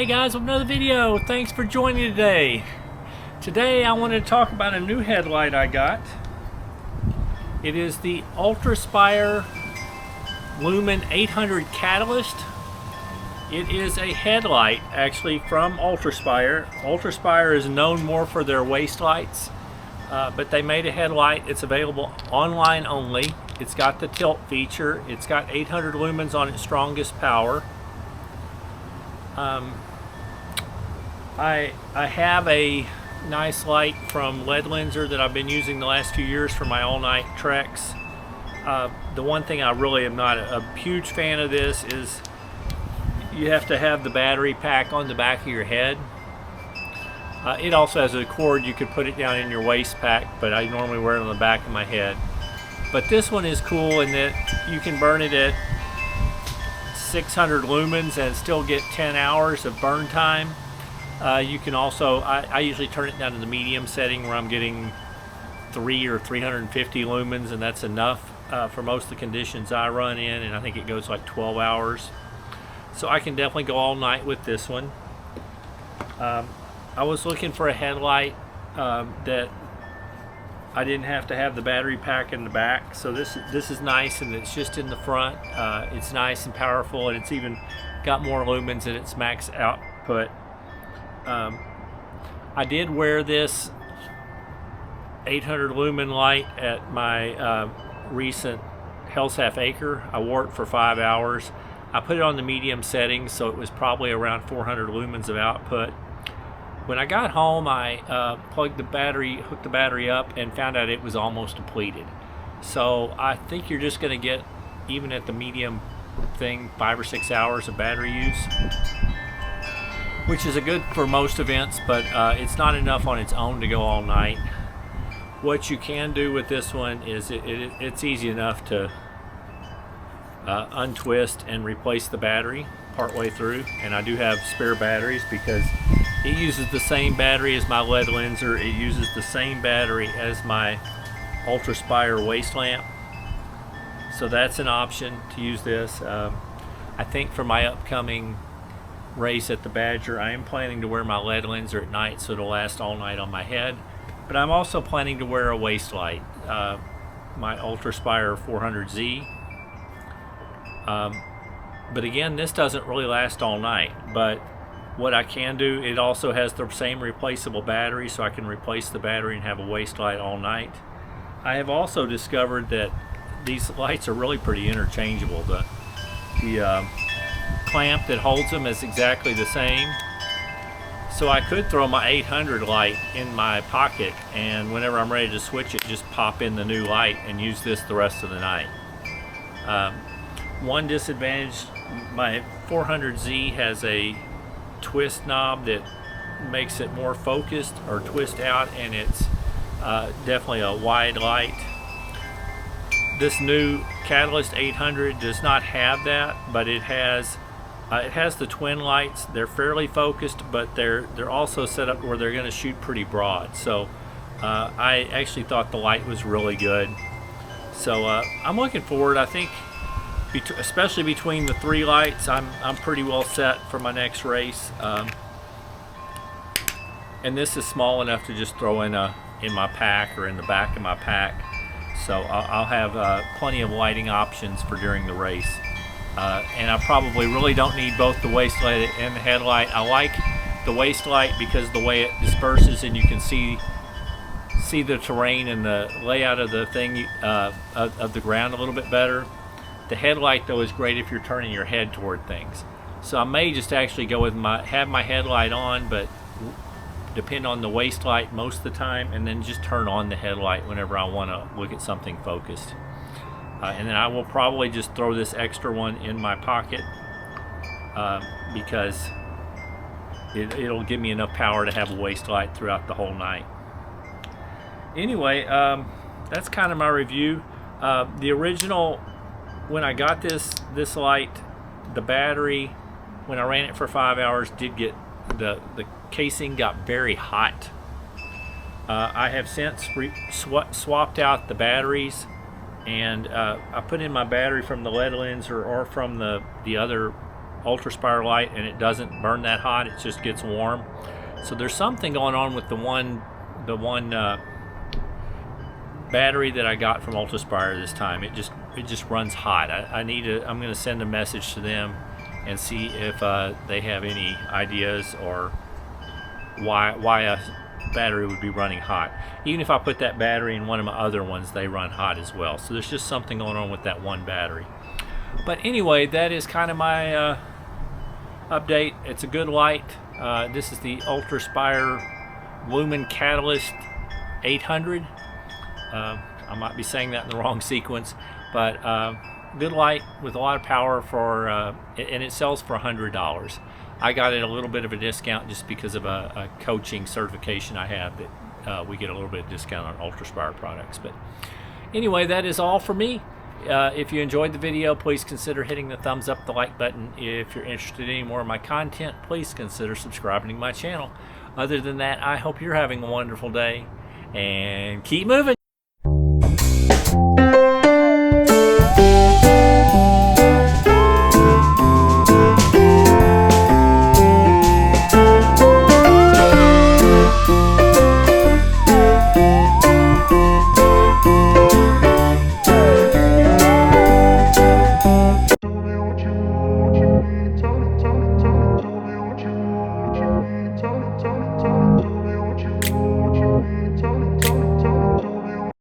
Hey guys, with another video. Thanks for joining today. Today I wanted to talk about a new headlight I got. It is the Ultraspire Lumen 800 Catalyst. It is a headlight actually from Ultraspire. Ultraspire is known more for their waist lights, but they made a headlight. It's available online only. It's got the tilt feature. It's got 800 lumens on its strongest power. I have a nice light from Lead Lenser that I've been using the last 2 years for my all-night treks. The one thing I really am not a huge fan of this is you have to have the battery pack on the back of your head. It also has a cord. You could put it down in your waist pack, but I normally wear it on the back of my head. But this one is cool in that you can burn it at 600 lumens and still get 10 hours of burn time. You can also, I usually turn it down to the medium setting where I'm getting 3 or 350 lumens, and that's enough for most of the conditions I run in, and I think it goes like 12 hours. So I can definitely go all night with this one. I was looking for a headlight that I didn't have to have the battery pack in the back, so this is nice, and it's just in the front. It's nice and powerful, and it's even got more lumens than its max output. I did wear this 800 lumen light at my recent Hell's Half Acre. I wore it for 5 hours. I put it on the medium setting, so it was probably around 400 lumens of output. When I got home, I hooked the battery up, and found out it was almost depleted. So I think you're just going to get, even at the medium thing, 5 or 6 hours of battery use, which is a good for most events, but it's not enough on its own to go all night. What you can do with this one is it's easy enough to untwist and replace the battery partway through, and I do have spare batteries because it uses the same battery as my Lead Lenser. It uses the same battery as my Ultraspire waist lamp, so that's an option to use this. I think for my upcoming race at the Badger, I am planning to wear my Lead Lenser at night, so it'll last all night on my head. But I'm also planning to wear a waist light, my Ultraspire 400Z. But again, this doesn't really last all night. But what I can do, it also has the same replaceable battery, so I can replace the battery and have a waist light all night. I have also discovered that these lights are really pretty interchangeable. The clamp that holds them is exactly the same, so I could throw my 800 light in my pocket, and whenever I'm ready to switch it, just pop in the new light and use this the rest of the night. One disadvantage, my 400Z has a twist knob that makes it more focused or twist out, and it's definitely a wide light. This new Catalyst 800 does not have that, but it has the twin lights. They're fairly focused, but they're also set up where they're going to shoot pretty broad. So I actually thought the light was really good. So I'm looking forward. I think especially between the 3 lights, I'm pretty well set for my next race. And this is small enough to just throw in my pack or in the back of my pack. So I'll have plenty of lighting options for during the race. And I probably really don't need both the waist light and the headlight. I like the waist light because the way it disperses and you can see the terrain and the layout of the thing of the ground a little bit better. The headlight though is great if you're turning your head toward things. So I may just actually go with have my headlight on, but depend on the waist light most of the time, and then just turn on the headlight whenever I want to look at something focused. And then I will probably just throw this extra one in my pocket because it'll give me enough power to have a waist light throughout the whole night. Anyway, that's kind of my review. The original, when I got this light, the battery, when I ran it for 5 hours, did get the casing got very hot. I have since swapped out the batteries, and I put in my battery from the Lead Lenser or from the other Ultraspire light, and it doesn't burn that hot. It just gets warm. So there's something going on with the one battery that I got from Ultraspire this time. It just runs hot. I'm going to send a message to them and see if they have any ideas or why a battery would be running hot. Even if I put that battery in one of my other ones, they run hot as well. So there's just something going on with that one battery. But anyway, that is kind of my update. It's a good light. This is the Ultraspire Lumen Catalyst 800. I might be saying that in the wrong sequence, but good light with a lot of power for, and it sells for $100. I got it a little bit of a discount just because of a coaching certification I have that we get a little bit of discount on Ultraspire products. But anyway, that is all for me. If you enjoyed the video, please consider hitting the thumbs up, the like button. If you're interested in any more of my content, please consider subscribing to my channel. Other than that, I hope you're having a wonderful day and keep moving.